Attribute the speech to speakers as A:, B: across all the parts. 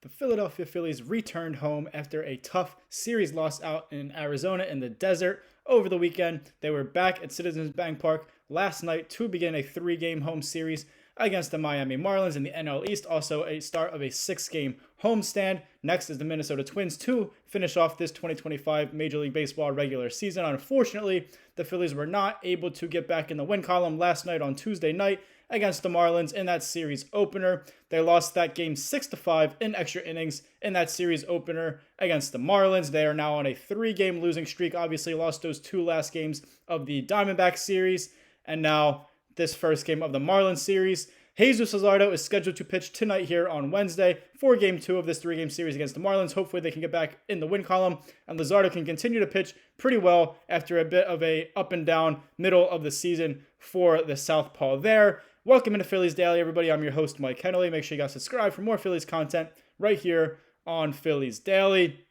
A: The Philadelphia Phillies returned home after a tough series loss out in Arizona in the desert over the weekend. They were back at Citizens Bank Park last night to begin a 3-game home series against the Miami Marlins in the NL East, also a start of a 6-game homestand. Next is the Minnesota Twins to finish off this 2025 Major League Baseball regular season. Unfortunately, the Phillies were not able to get back in the win column last night on Tuesday night against the Marlins in that series opener. They lost that game 6-5 in extra innings in that series opener against the Marlins. They are now on a 3-game losing streak. Obviously lost those 2 last games of the Diamondback series, and now this first game of the Marlins series. Jesus Luzardo is scheduled to pitch tonight here on Wednesday for Game 2 of this 3-game series against the Marlins. Hopefully they can get back in the win column, and Luzardo can continue to pitch pretty well after a bit of a up and down middle of the season for the Southpaw there. Welcome into Phillies Daily, everybody. I'm your host, Mike Henley. Make sure you guys subscribe for more Phillies content right here on Phillies Daily.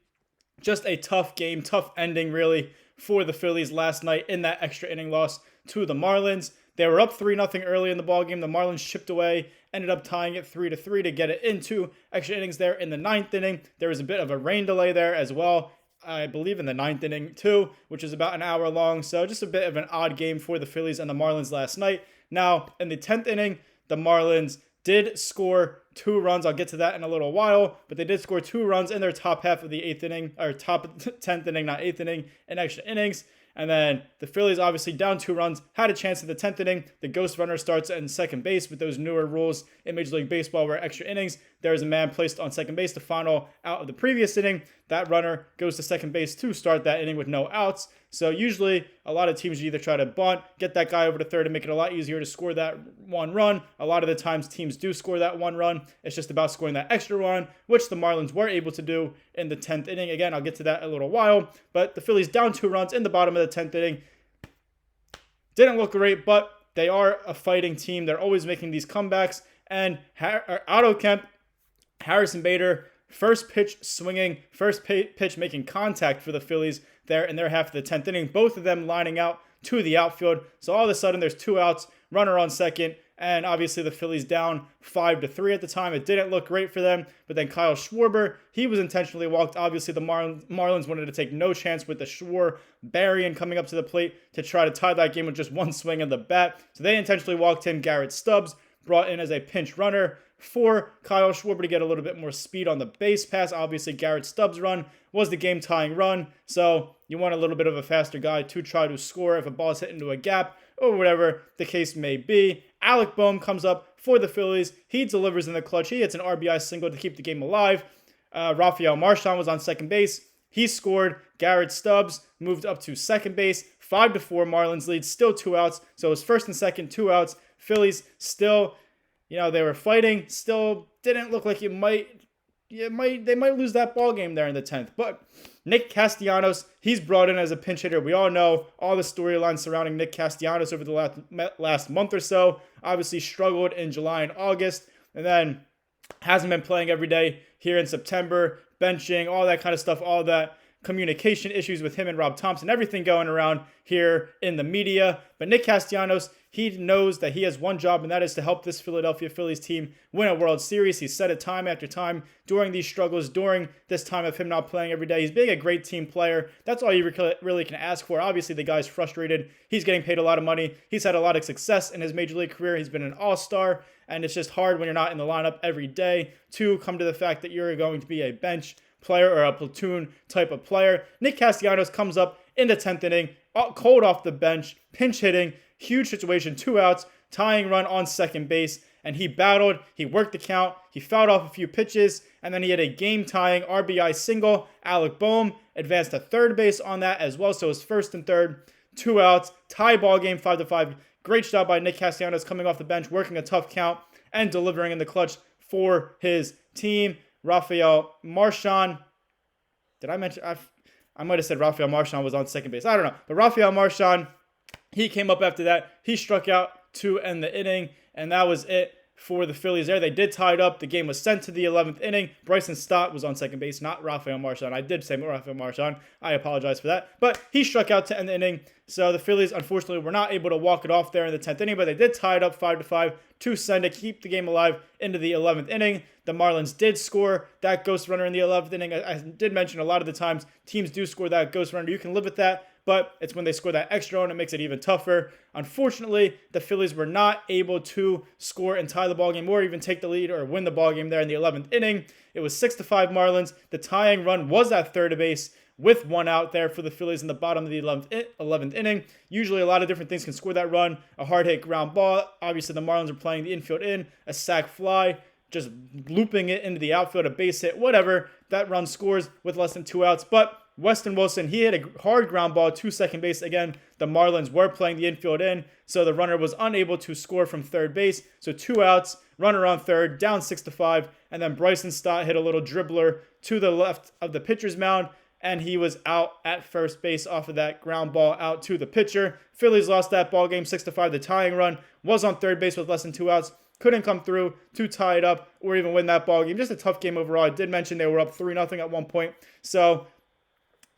A: Just a tough game, tough ending, really, for the Phillies last night in that extra inning loss to the Marlins. They were up 3-0 early in the ballgame. The Marlins chipped away, ended up tying it 3-3 to get it into extra innings there in the 9th inning. There was a bit of a rain delay there as well, I believe in the 9th inning too, which is about an hour long. So just a bit of an odd game for the Phillies and the Marlins last night. Now, in the 10th inning, the Marlins did score 2 runs. I'll get to that in a little while, but they did score 2 runs in their top half of the 8th inning, or top 10th inning, not 8th inning, in extra innings. And then the Phillies, obviously down 2 runs, had a chance in the 10th inning. The ghost runner starts in second base with those newer rules in Major League Baseball where extra innings, there is a man placed on second base, the final out of the previous inning. That runner goes to second base to start that inning with no outs. So usually a lot of teams either try to bunt, get that guy over to third and make it a lot easier to score that 1 run. A lot of the times teams do score that 1 run. It's just about scoring that extra run, which the Marlins were able to do in the 10th inning. Again, I'll get to that in a little while. But the Phillies down 2 runs in the bottom of the 10th inning. Didn't look great, but they are a fighting team. They're always making these comebacks. And Otto Kemp, Harrison Bader, first pitch swinging, first pitch making contact for the Phillies there in their half of the 10th inning. Both of them lining out to the outfield. So all of a sudden there's 2 outs, runner on second, and obviously the Phillies down 5-3 at the time. It didn't look great for them, but then Kyle Schwarber, he was intentionally walked. Obviously the Marlins wanted to take no chance with the Schwarbarian coming up to the plate to try to tie that game with just 1 swing of the bat. So they intentionally walked him. Garrett Stubbs brought in as a pinch runner for Kyle Schwarber to get a little bit more speed on the base pass. Obviously, Garrett Stubbs' run was the game-tying run, so you want a little bit of a faster guy to try to score if a ball is hit into a gap or whatever the case may be. Alec Bohm comes up for the Phillies. He delivers in the clutch. He hits an RBI single to keep the game alive. Rafael Marchand was on second base. He scored. Garrett Stubbs moved up to second base. 5-4 Marlins lead, still 2 outs. So it was first and second, 2 outs. Phillies still, they were fighting. Still didn't look like they might lose that ball game there in the 10th. But Nick Castellanos, he's brought in as a pinch hitter. We all know all the storylines surrounding Nick Castellanos over the last month or so. Obviously struggled in July and August, and then hasn't been playing every day here in September, benching, all that kind of stuff, all that communication issues with him and Rob Thompson, everything going around here in the media. But Nick Castellanos, he knows that he has one job, and that is to help this Philadelphia Phillies team win a World Series. He's said it time after time during these struggles, during this time of him not playing every day. He's being a great team player. That's all you really can ask for. Obviously, the guy's frustrated. He's getting paid a lot of money. He's had a lot of success in his Major League career. He's been an all-star, and it's just hard when you're not in the lineup every day to come to the fact that you're going to be a bench player or a platoon type of player. Nick Castellanos comes up in the 10th inning, cold off the bench, pinch hitting, huge situation, 2 outs, tying run on second base, and he battled, he worked the count, he fouled off a few pitches, and then he had a game-tying RBI single. Alec Bohm advanced to third base on that as well, so it was first and third, 2 outs, tie ball game 5-5. Great job by Nick Castellanos coming off the bench, working a tough count, and delivering in the clutch for his team. Rafael Marchand, did I mention? I might have said Rafael Marchand was on second base. I don't know. But Rafael Marchand, he came up after that. He struck out to end the inning, and that was it for the Phillies there. They did tie it up. The game was sent to the 11th inning. Bryson Stott was on second base, not Rafael Marchand. I did say Rafael Marchand. I apologize for that. But he struck out to end the inning. So the Phillies, unfortunately, were not able to walk it off there in the 10th inning, but they did tie it up 5-5 to send it, keep the game alive into the 11th inning. the Marlins did score that ghost runner in the 11th inning. I did mention a lot of the times teams do score that ghost runner. You can live with that, but it's when they score that extra run, it makes it even tougher. Unfortunately, the Phillies were not able to score and tie the ballgame or even take the lead or win the ballgame there in the 11th inning. It was 6-5 Marlins. The tying run was at third base with one out there for the Phillies in the bottom of the 11th inning. Usually a lot of different things can score that run. A hard hit ground ball. Obviously the Marlins are playing the infield in. A sac fly. Just looping it into the outfield. A base hit. Whatever. That run scores with less than 2 outs. But Weston Wilson, he hit a hard ground ball to second base. Again, the Marlins were playing the infield in. So the runner was unable to score from third base. So 2 outs. Runner on third. Down 6-5. And then Bryson Stott hit a little dribbler to the left of the pitcher's mound. And he was out at first base off of that ground ball out to the pitcher. Phillies lost that ball game 6-5. The tying run was on third base with less than 2 outs. Couldn't come through to tie it up or even win that ball game. Just a tough game overall. I did mention they were up 3-0 at one point. So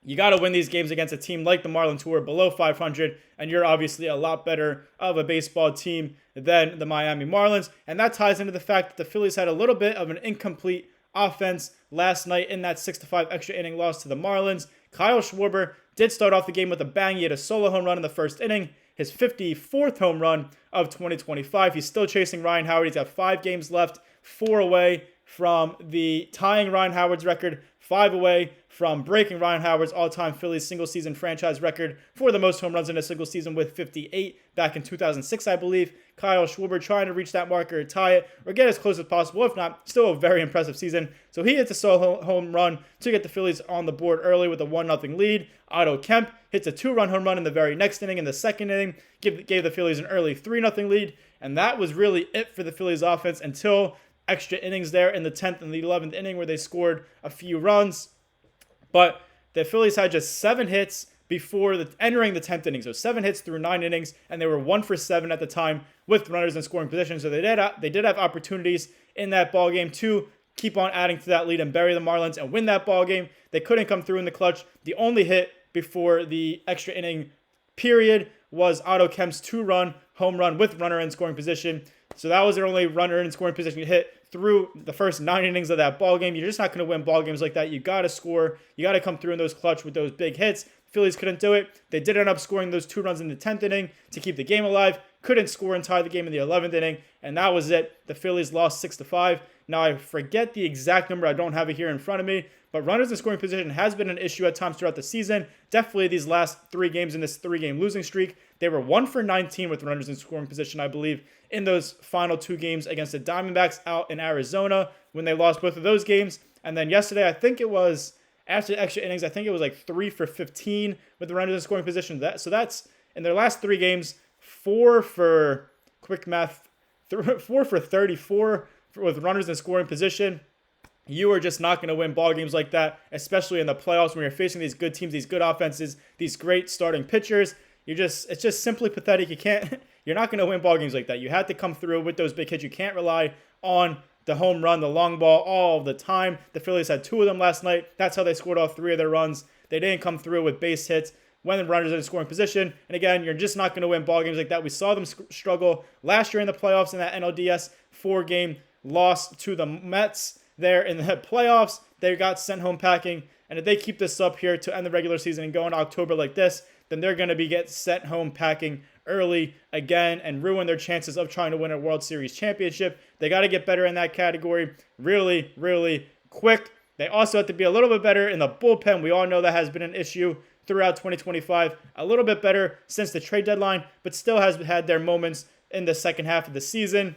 A: you got to win these games against a team like the Marlins who are below 500. And you're obviously a lot better of a baseball team than the Miami Marlins. And that ties into the fact that the Phillies had a little bit of an incomplete offense last night in that 6-5 extra inning loss to the Marlins. Kyle Schwarber did start off the game with a bang. He had a solo home run in the first inning, his 54th home run of 2025. He's still chasing Ryan Howard. He's got 5 games left, 4 away from the tying Ryan Howard's record, 5 away from breaking Ryan Howard's all-time Phillies single-season franchise record for the most home runs in a single season with 58 back in 2006, I believe. Kyle Schwarber trying to reach that marker, tie it, or get as close as possible. If not, still a very impressive season. So he hits a solo home run to get the Phillies on the board early with a 1-0 lead. Otto Kemp hits a 2-run home run in the very next inning. In the second inning, gave the Phillies an early 3-0 lead. And that was really it for the Phillies offense until extra innings there in the 10th and the 11th inning where they scored a few runs. But the Phillies had just 7 hits before entering the 10th inning. So 7 hits through 9 innings, and they were 1 for 7 at the time with runners in scoring position. So they did have opportunities in that ball game to keep on adding to that lead and bury the Marlins and win that ball game. They couldn't come through in the clutch. The only hit before the extra inning period was Otto Kemp's 2-run home run with runner in scoring position. So that was their only runner in scoring position hit through the first 9 innings of that ball game. You're just not going to win ball games like that. You got to score. You got to come through in those clutch with those big hits. Phillies couldn't do it. They did end up scoring those 2 runs in the 10th inning to keep the game alive. Couldn't score and tie the game in the 11th inning, and that was it. The Phillies lost 6-5. Now, I forget the exact number. I don't have it here in front of me, but runners in scoring position has been an issue at times throughout the season. Definitely these last 3 games in this 3-game losing streak. They were 1 for 19 with runners in scoring position, I believe, in those final 2 games against the Diamondbacks out in Arizona when they lost both of those games. And then yesterday, I think it was after extra innings, I think it was like 3 for 15 with the runners in scoring position. So that's in their last 3 games, 4 for, quick math, 4 for 34 with runners in scoring position. You are just not going to win ball games like that, especially in the playoffs when you're facing these good teams, these good offenses, these great starting pitchers. It's just simply pathetic. You're not going to win ball games like that. You had to come through with those big hits. You can't rely on the home run, the long ball all the time. The Phillies had 2 of them last night. That's how they scored all 3 of their runs. They didn't come through with base hits when the runners are in scoring position. And again, you're just not going to win ball games like that. We saw them struggle last year in the playoffs in that NLDS 4-game loss to the Mets there in the playoffs. They got sent home packing. And if they keep this up here to end the regular season and go into October like this, then they're going to get sent home packing early again and ruin their chances of trying to win a World Series championship. They got to get better in that category really, really quick. They also have to be a little bit better in the bullpen. We all know that has been an issue throughout 2025. A little bit better since the trade deadline, but still has had their moments in the second half of the season.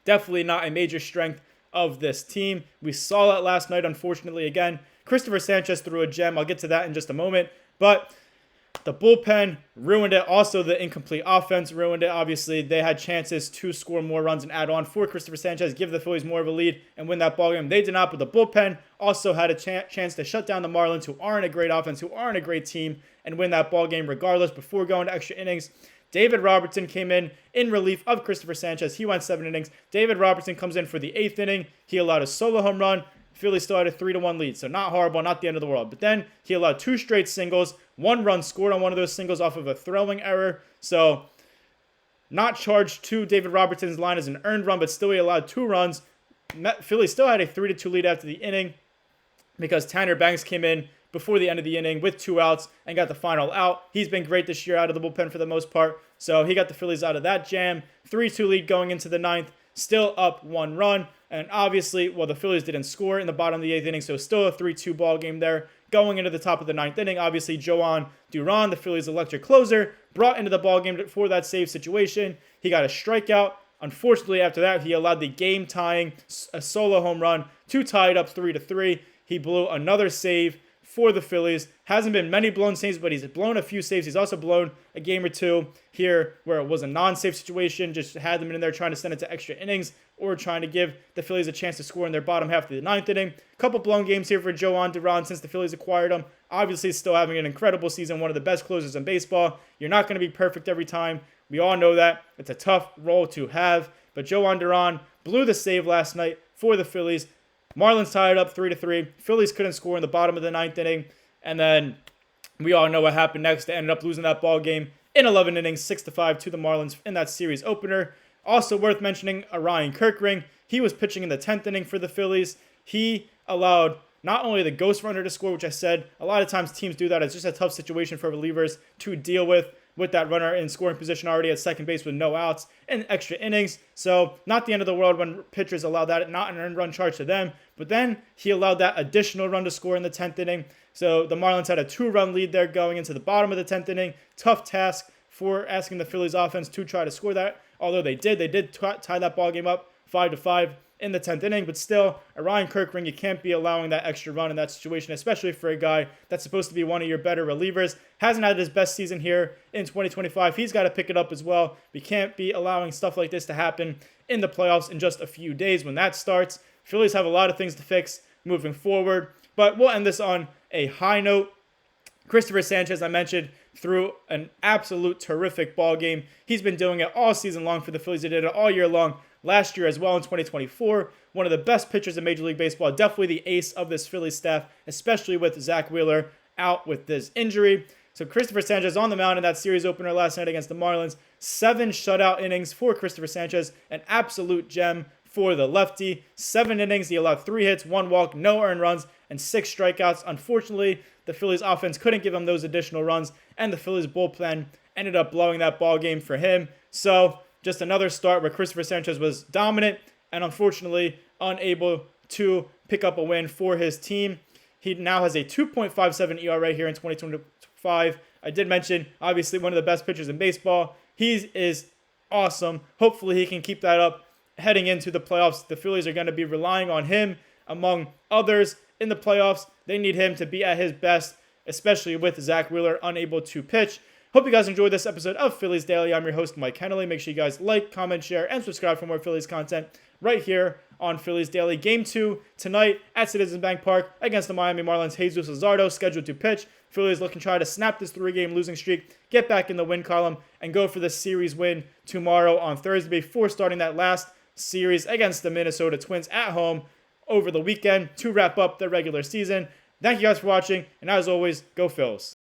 A: Definitely not a major strength of this team. We saw it last night, unfortunately, again. Christopher Sanchez threw a gem. I'll get to that in just a moment. But the bullpen ruined it. Also, the incomplete offense ruined it. Obviously, they had chances to score more runs and add on for Christopher Sanchez, give the Phillies more of a lead and win that ballgame. They did not, but the bullpen also had a chance to shut down the Marlins, who aren't a great offense, who aren't a great team, and win that ballgame regardless before going to extra innings. David Robertson came in relief of Christopher Sanchez. He went 7 innings. David Robertson comes in for the 8th inning. He allowed a solo home run. Phillies still had a 3-1 lead, so not horrible, not the end of the world. But then he allowed 2 straight singles. 1 run scored on one of those singles off of a throwing error. So not charged to David Robertson's line as an earned run, but still he allowed 2 runs. Phillies still had a 3-2 lead after the inning because Tanner Banks came in before the end of the inning with 2 outs and got the final out. He's been great this year out of the bullpen for the most part, so he got the Phillies out of that jam. 3-2 lead going into the ninth, still up 1 run, and obviously, well, the Phillies didn't score in the bottom of the 8th inning, so still a 3-2 ball game there. Going into the top of the 9th inning, obviously, Jhoan Duran, the Phillies' electric closer, brought into the ball game for that save situation. He got a strikeout. Unfortunately, after that, he allowed the game-tying a solo home run to tie it up 3-3. He blew another save for the Phillies. Hasn't been many blown saves, but he's blown a few saves. He's also blown a game or two here where it was a non-save situation, just had them in there trying to send it to extra innings or trying to give the Phillies a chance to score in their bottom half of the 9th inning. A couple blown games here for Jhoan Duran since the Phillies acquired him. Obviously, still having an incredible season, one of the best closers in baseball. You're not going to be perfect every time. We all know that. It's a tough role to have. But Jhoan Duran blew the save last night for the Phillies. Marlins tied it up 3-3. Phillies couldn't score in the bottom of the 9th inning. And then we all know what happened next. They ended up losing that ball game in 11 innings, 6-5 to the Marlins in that series opener. Also worth mentioning, Ryan Kirkring. He was pitching in the 10th inning for the Phillies. He allowed not only the ghost runner to score, which I said a lot of times teams do that. It's just a tough situation for relievers to deal with that runner in scoring position already at second base with no outs and extra innings. So not the end of the world when pitchers allow that, not an earned run charge to them. But then he allowed that additional run to score in the 10th inning. So the Marlins had a 2-run lead there going into the bottom of the 10th inning. Tough task for asking the Phillies offense to try to score that. Although they did tie that ball game up 5-5 in the 10th inning, but still, Ryan Kirkring, you can't be allowing that extra run in that situation, especially for a guy that's supposed to be one of your better relievers. Hasn't had his best season here in 2025. He's got to pick it up as well. We can't be allowing stuff like this to happen in the playoffs in just a few days when that starts. Phillies have a lot of things to fix moving forward, but we'll end this on a high note. Christopher Sanchez, I mentioned, threw an absolute terrific ball game. He's been doing it all season long for the Phillies. They did it all year long. Last year as well in 2024, one of the best pitchers in Major League Baseball, definitely the ace of this Phillies staff, especially with Zach Wheeler out with this injury. So Christopher Sanchez on the mound in that series opener last night against the Marlins. 7 shutout innings for Christopher Sanchez, an absolute gem for the lefty. 7 innings, he allowed 3 hits, 1 walk, no earned runs, and 6 strikeouts. Unfortunately, the Phillies offense couldn't give him those additional runs, and the Phillies bullpen ended up blowing that ball game for him. So just another start where Christopher Sanchez was dominant and unfortunately unable to pick up a win for his team. He now has a 2.57 ERA here in 2025. I did mention, obviously, one of the best pitchers in baseball. He is awesome. Hopefully, he can keep that up heading into the playoffs. The Phillies are going to be relying on him among others in the playoffs. They need him to be at his best, especially with Zach Wheeler unable to pitch. Hope you guys enjoyed this episode of Phillies Daily. I'm your host, Mike Kennelly. Make sure you guys like, comment, share, and subscribe for more Phillies content right here on Phillies Daily. Game 2 tonight at Citizens Bank Park against the Miami Marlins. Jesus Luzardo scheduled to pitch. Phillies looking to try to snap this 3-game losing streak, get back in the win column, and go for the series win tomorrow on Thursday before starting that last series against the Minnesota Twins at home over the weekend to wrap up the regular season. Thank you guys for watching, and as always, go Phils.